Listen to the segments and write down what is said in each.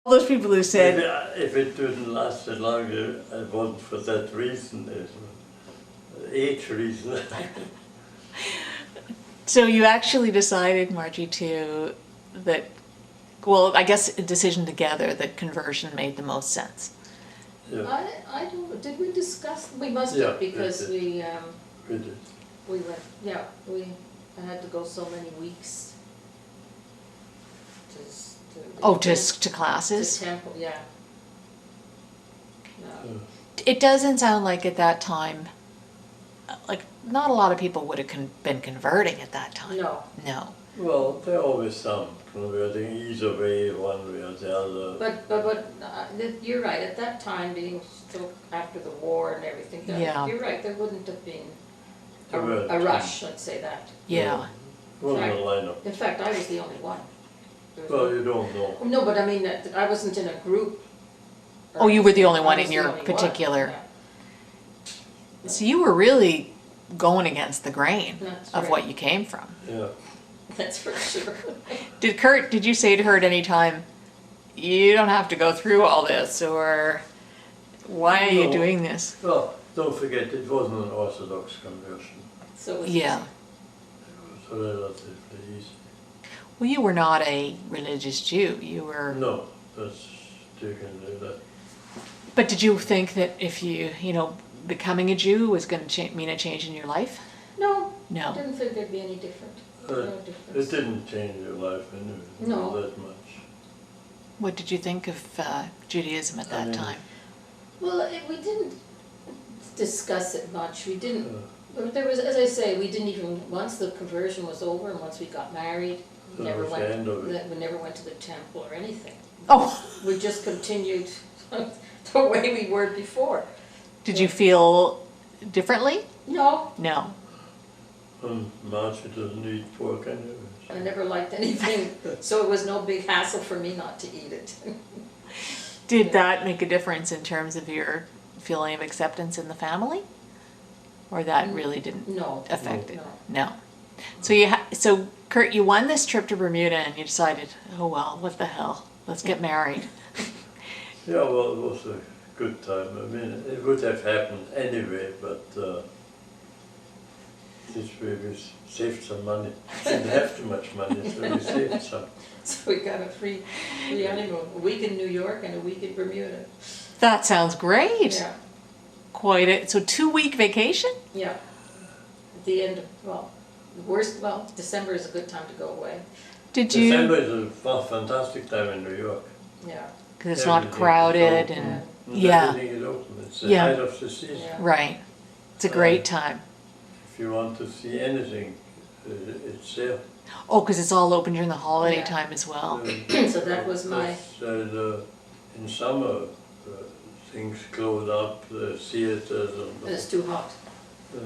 those people who said, If it didn't last that long, it wasn't for that reason, it was age reason. so you actually decided, Margie, well, I guess a decision together that conversion made the most sense. Yeah, I don't know, did we discuss, we must Yeah, have, because we we did. went, yeah, I had to go so many weeks To classes? To Temple, yeah. No. It doesn't sound like at that time, like, not a lot of people would have been converting at that time. No, No. Well, there are always some converting either way, one way or the other. but you're right, at that time, being still after the war and everything, Yeah. you're right, there wouldn't have been There weren't a rush, let's say that. Yeah. Wasn't a Right. lineup. In fact, I was the only one. There was Well, no- you don't know. No, but I mean, I wasn't in a group. Oh, you were the only I one was in the your only one, particular. yeah. So you were really going against the grain That's of right. what you came from. Yeah. That's for sure. Did you say to her at any time, you don't have to go through all this, or why are you No. doing this? Well, don't forget, it wasn't an Orthodox conversion. So it's Yeah. It was relatively easy. Well, you were not a religious Jew. You were. No, that's, you can do that. But did you think that if becoming a Jew was going to mean a change in your life? No, I No. didn't think there'd be any different. No It difference. didn't change your life anyway, No. not that much. What did you think of Judaism at that mean- time? Well, we didn't discuss it much. We didn't. Uh, But there was, as I say, we didn't even, once the conversion was over and once we got married, we That never was the went, end of it. we never went to the temple or anything. Oh, We just continued the way we were before. did you feel differently? No, No. Margie doesn't eat pork anyway. I never liked anything, so it was no big hassle for me not to eat it. Did that make a difference in terms of your feeling of acceptance in the family? Or that really didn't No. affect it? No. No. So Kurt, you won this trip to Bermuda and you decided, oh well, what the hell? Let's get married. Yeah, well, it was a good time. I mean, it would have happened anyway, but this way we saved some money. Didn't have too much money, so we saved some. So we got a free honeymoon, a week in New York and a week in Bermuda. That sounds great. Yeah, So 2-week vacation? yeah. At the end of, December is a good time to go away. Did you? December is a fantastic time in New York. Yeah, Because it's not Everything is crowded open. and, And yeah, everything is open. It's the Yeah. height of the season. Yeah. right. It's a great time. If you want to see anything, it's there. Oh, because it's all open during the holiday Yeah. time as well. so that was my, In summer, things close up, the theaters and it's too hot. but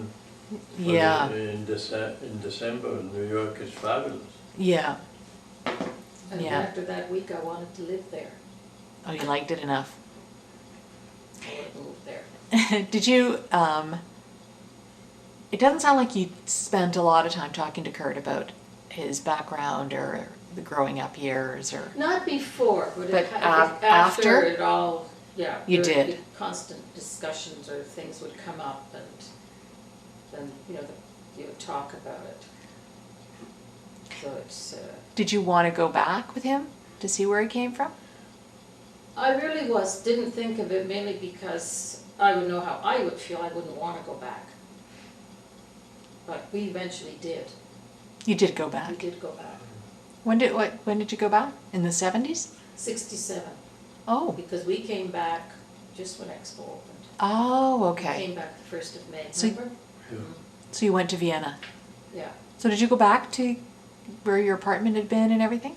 Yeah, in December, New York is fabulous. yeah. And Yeah. after that week, I wanted to live there. Oh, you liked it enough. I wanted to move there. Did you, it doesn't sound like you spent a lot of time talking to Kurt about his background or the growing up years or, Not before, but, But after after? it all, yeah. You there would did. be constant discussions or things would come up and then, you would talk about it. So it's, did you want to go back with him to see where he came from? I really didn't think of it mainly because I would know how I would feel, I wouldn't want to go back. But we eventually did, You did go we back. did go back. When did you go back? In the 70s? 67, Oh, because we came back just when Expo opened. oh, We okay. came back the 1st of May, So- remember? Yeah. So you went to Vienna. Yeah, So did you go back to where your apartment had been and everything?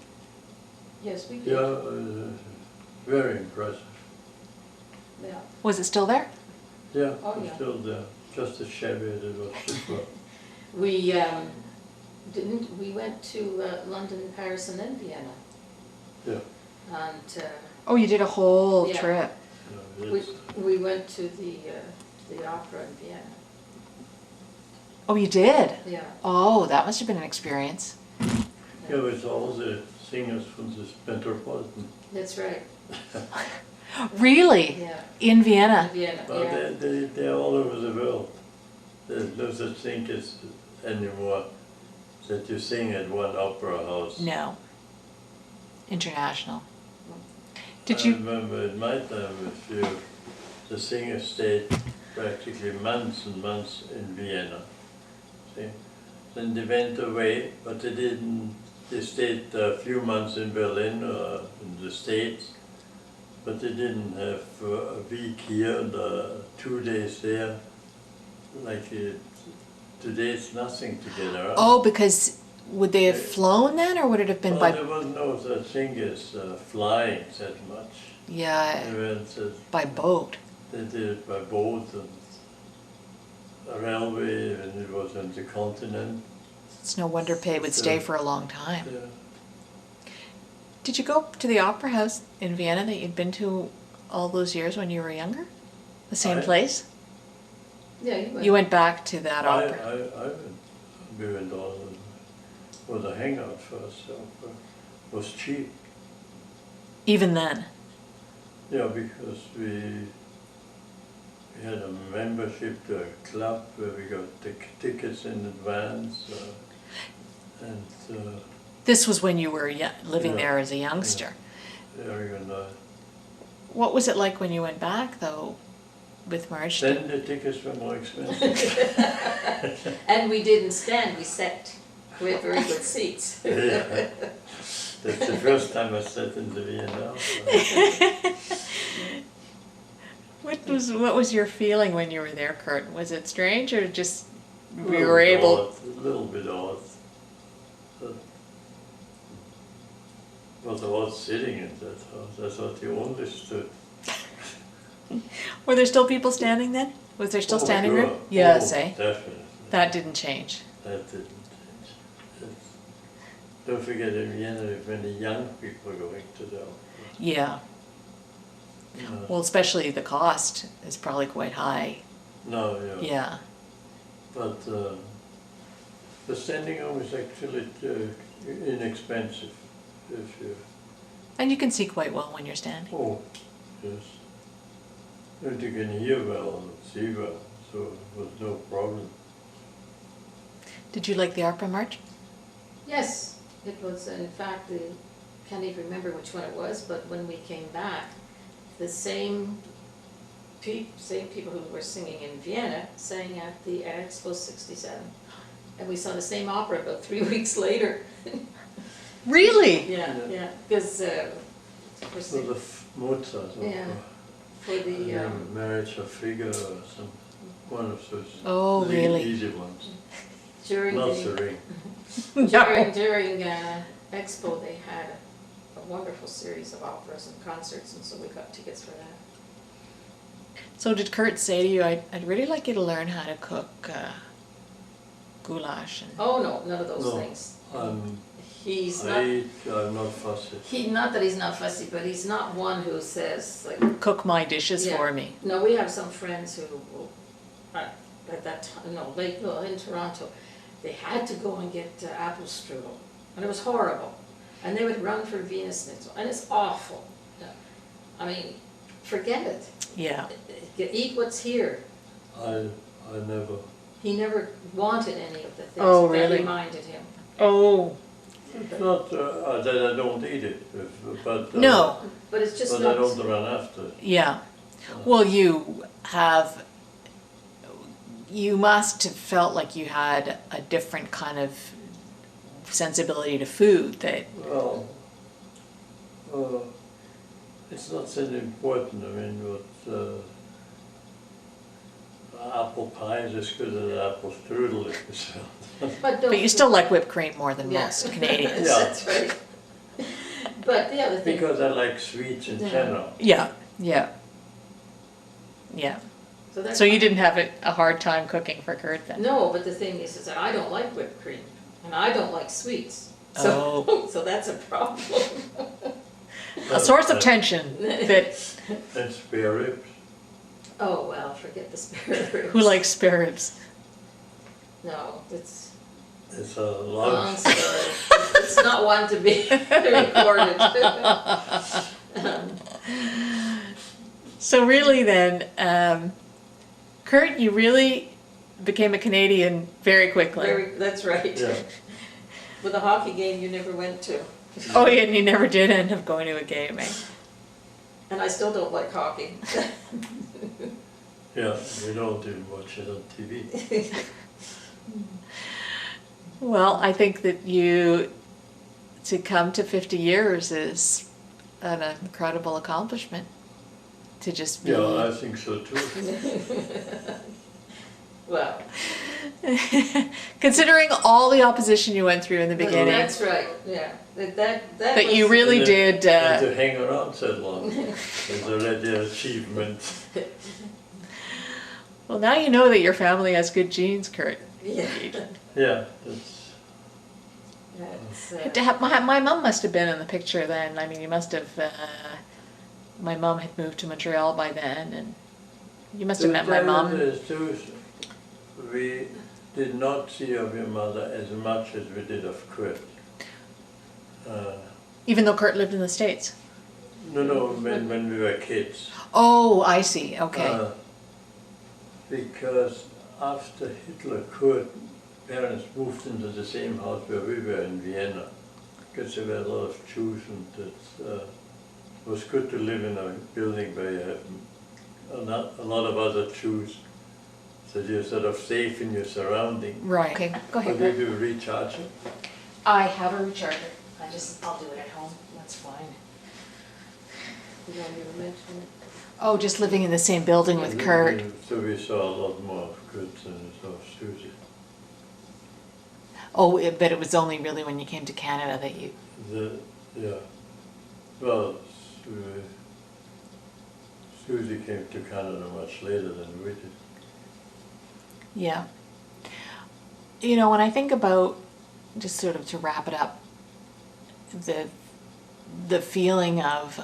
yes, we did, Yeah, very impressive. yeah. Was it still there? Yeah, Oh, it's yeah. still there. Just as shabby as it was before. We we went to London, Paris, and then Vienna. Yeah. And Oh, you did a whole Yeah. trip. Yeah, we, it's- we went to the opera in Vienna. Oh, you did? Yeah. Oh, that must have been an experience. Yeah. Yeah, it's all the singers from this Metropolitan. That's right, Really? yeah, In Vienna? Vienna, Well, yeah. they're all over the world. There's no such thing as anymore that you sing at one opera house. No. International. Did I you, remember in my time, the singer stayed practically months and months in Vienna. See? Then they went away, but they didn't, they stayed a few months in Berlin or in the States, but they didn't have a week here and 2 days there. Like today it's nothing to get around. oh, because would they have flown then, or would it have been Well, by, there was no such thing as flying that much. yeah, They went, by boat? they did it by boat and a railway, and it was on the continent. It's no wonder Pei would stay for a long time. Yeah. Did you go to the opera house in Vienna that you'd been to all those years when you were younger? The same I- place? Yeah, you went. You went back to that I opera? we went all with a hangout first, so it was cheap. Even then? Yeah, because we had a membership to a club where we got tickets in advance, and This was when you were living Yeah. there as a youngster. Eric and I. What was it like when you went back, though, with Marge? Then the tickets were more expensive. And we didn't stand, we sat. We had very good seats. Yeah. That's the first time I sat in the Vienna. What was your feeling when you were there, Kurt? Was it strange, or just A we were able? A little bit odd. But was odd sitting in that house. I thought you only stood. Were there still people standing then? Was there still Oh, standing sure. room? Yes, Oh, eh? Definitely. That didn't change. That didn't change. Don't forget in Vienna there are many young people going to the opera. Yeah. Well, especially the cost is probably quite high. No, yeah. Yeah. But the standing room is actually inexpensive. If you, And you can see quite well when you're standing. oh, yes. And you can hear well and see well, so it was no problem. Did you like the opera, March? Yes, it was, in fact, can't even remember which one it was, but when we came back, the same people who were singing in Vienna sang at the Expo 67. And we saw the same opera about 3 weeks later. Really? Yeah, Yeah. yeah, because, for So the Mozart Yeah. opera, the, Marriage of Figure or some, one of those Oh, really? easy ones. during Not the, the ring. during Expo, they had a wonderful series of operas and concerts, and so we got tickets for that. So did Kurt say to you, I'd really like you to learn how to cook goulash? And Oh, no, none of those No. things. I'm He's not, not fussy. not that he's not fussy, but he's not one who says, like, cook my dishes Yeah. for me. no, we have some friends who, will, at that time, in Toronto, they had to go and get apple strudel, and it was horrible. And they would run for Wiener Schnitzel, and it's awful. I mean, forget it. Yeah. Eat what's here. I never. He never wanted any of the things Oh, that really? reminded him. Oh. It's not that I don't eat it, but No. But it's just but not. I don't run after it. Yeah. Well, you must have felt like you had a different kind of sensibility to food that, Well, it's not so important. I mean, what apple pie is as good as apple strudel if you sell. but you still like whipped cream more than Yeah. most Canadians. Yeah. That's right. But the other thing. Because I like sweets in Yeah. general. Yeah, yeah. Yeah. that's So you didn't have a hard time cooking for Kurt then? No, but the thing is that I don't like whipped cream, and I don't like sweets. So, so that's a problem. A source of tension that, And spare ribs. Oh, well, forget the spare ribs. who likes spare ribs? No, it's It's a a long long. story. It's not one to be recorded. So really then, Kurt, you really became a Canadian very quickly. That's right. Yeah. With a hockey game you never went to. Oh, yeah, and you never did end up going to a game, eh? And I still don't like hockey. Yeah, we don't even watch it on TV. Well, I think that to come to 50 years is an incredible accomplishment. To just be... Yeah, I think so too. Well, Considering all the opposition you went through in the well, beginning, that's right, yeah. that you was- really And did... And to hang around so long is already an achievement. Well, now you know that your family has good genes, Kurt. Yeah. Yeah, it's, That's, My mom must have been in the picture then. I mean, you must have... my mom had moved to Montreal by then, and you must have met my mom. We did not see of your mother as much as we did of Kurt. Even though Kurt lived in the States. No, when we were kids. Oh, I see. Okay. Because after Hitler, Kurt's parents moved into the same house where we were in Vienna, because there were a lot of Jews, and it was good to live in a building where you have a lot of other Jews, so you're sort of safe in your surrounding. Right. Okay, go But ahead. did you recharge it? I have a recharger. I'll do it at home. That's fine. You don't even mention it. Oh, just living in the same building with Kurt. So we saw a lot more of Kurt than we saw of Susie. Oh, but it was only really when you came to Canada that you... Yeah. Well, Susie came to Canada much later than we did. Yeah. You know, when I think about, just sort of to wrap it up, the feeling of,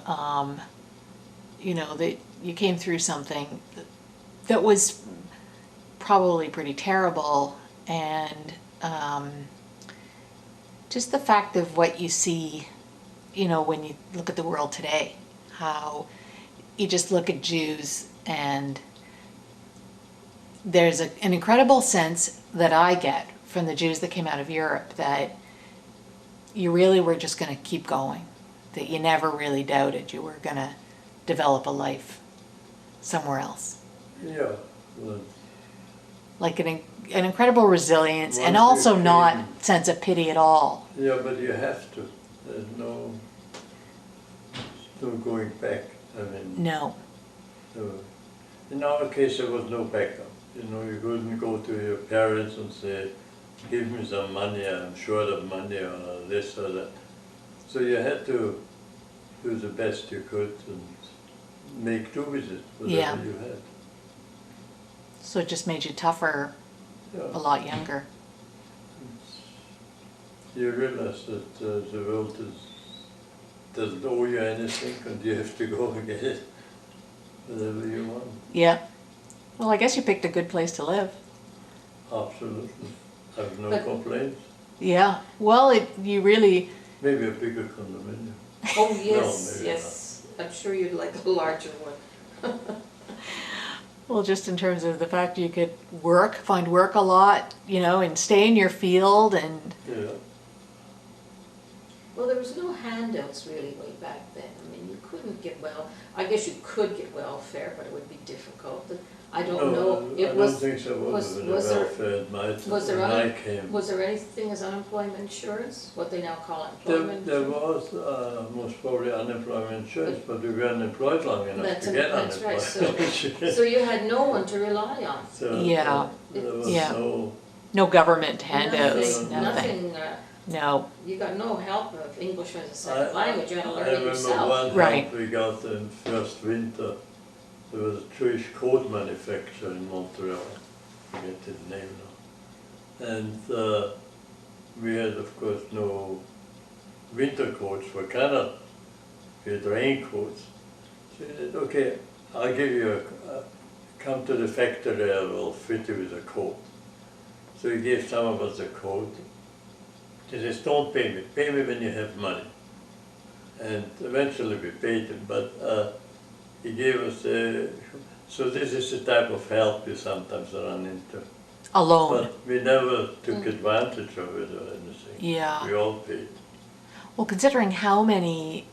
you know, that you came through something that was probably pretty terrible, and just the fact of what you see, you know, when you look at the world today, how you just look at Jews and there's an incredible sense that I get from the Jews that came out of Europe that you really were just going to keep going, that you never really doubted you were going to develop a life somewhere else. Yeah. Well, Like an incredible resilience, and Once also you not came- sense of pity at all. yeah, but you have to. There's no going back. I mean, No. in our case, there was no backup. You know, you couldn't go to your parents and say, give me some money, I'm short of money, or this or that. So you had to do the best you could and make do with it, whatever Yeah. you had. So it just made you tougher Yeah. a lot younger. You realize that the world doesn't owe you anything, and you have to go and get it, whatever you want. Yeah. Well, I guess you picked a good place to live. Absolutely. I have no But- complaints. Yeah. Well, you really... Maybe a bigger condominium. Oh, yes, maybe yes. I'm sure you'd like a larger one. Well, just in terms of the fact you could find work a lot, you know, and stay in your field, and Yeah. Well, there was no handouts really way back then. I mean, you couldn't get I guess you could get welfare, but it would be difficult. I don't know. I don't think so. was Was there- welfare at my was there when I other- came. Was there anything as unemployment insurance, what they now call There employment? was most probably unemployment insurance, but we weren't employed long enough to get That's right, unemployment insurance. So you had no one to rely on. So, Yeah. there was Yeah. no. no government handouts, Nothing. nothing. Nothing, No. you got no help of English as a I second language, you had to I learn it remember yourself. one Right. help we got in first winter. There was a Jewish coat manufacturer in Montreal. I forget his name now. And we had, of course, no winter coats for Canada. We had raincoats. So he said, okay, I'll give you come to the factory, I will fit you with a coat. So he gave some of us a coat, They says, don't pay me when you have money. And eventually we paid him, but he gave us, so this is the type of help you sometimes run into. A loan. But we never took advantage of it or anything. Yeah. We all paid. Well, considering how many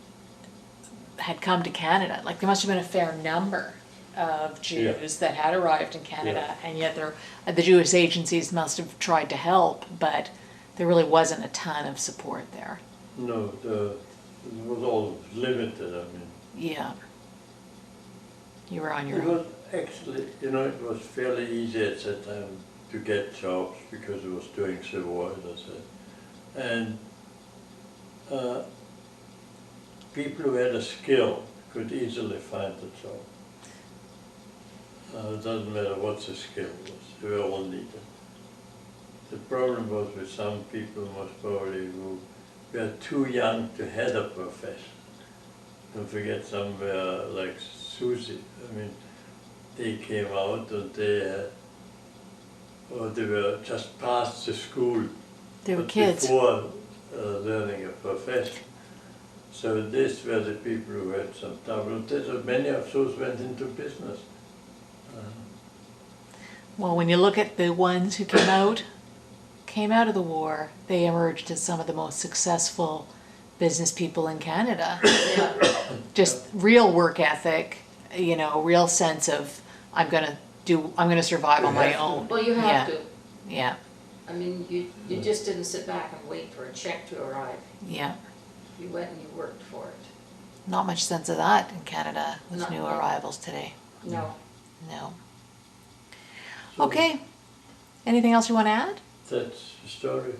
had come to Canada, like there must have been a fair number of Jews that had arrived in Canada, and yet the Jewish agencies must have tried to help, but there really wasn't a ton of support there. No, it was all limited, I mean. Yeah. You were on your It own. was actually, it was fairly easy at that time to get jobs because it was during Civil War, as I said. And people who had a skill could easily find a job. It doesn't matter what the skill was, they were all needed. The problem was with some people most probably who were too young to head a profession. Don't forget some were like Susie, I mean, they came out and they were just past the school. They were but kids. Before learning a profession. So these were the people who had some trouble. Many of those went into business. Well, when you look at the ones who came out of the war, they emerged as some of the most successful business people in Canada. Yeah. Just real work ethic, real sense of I'm gonna survive on my own. Well, you have to. Yeah, I mean, you just didn't sit back and wait for a check to arrive. yeah. You went and you worked for it. Not much sense of that in Canada with Not new really. arrivals today. No. No. So Okay. Anything else you want to add? That's the story.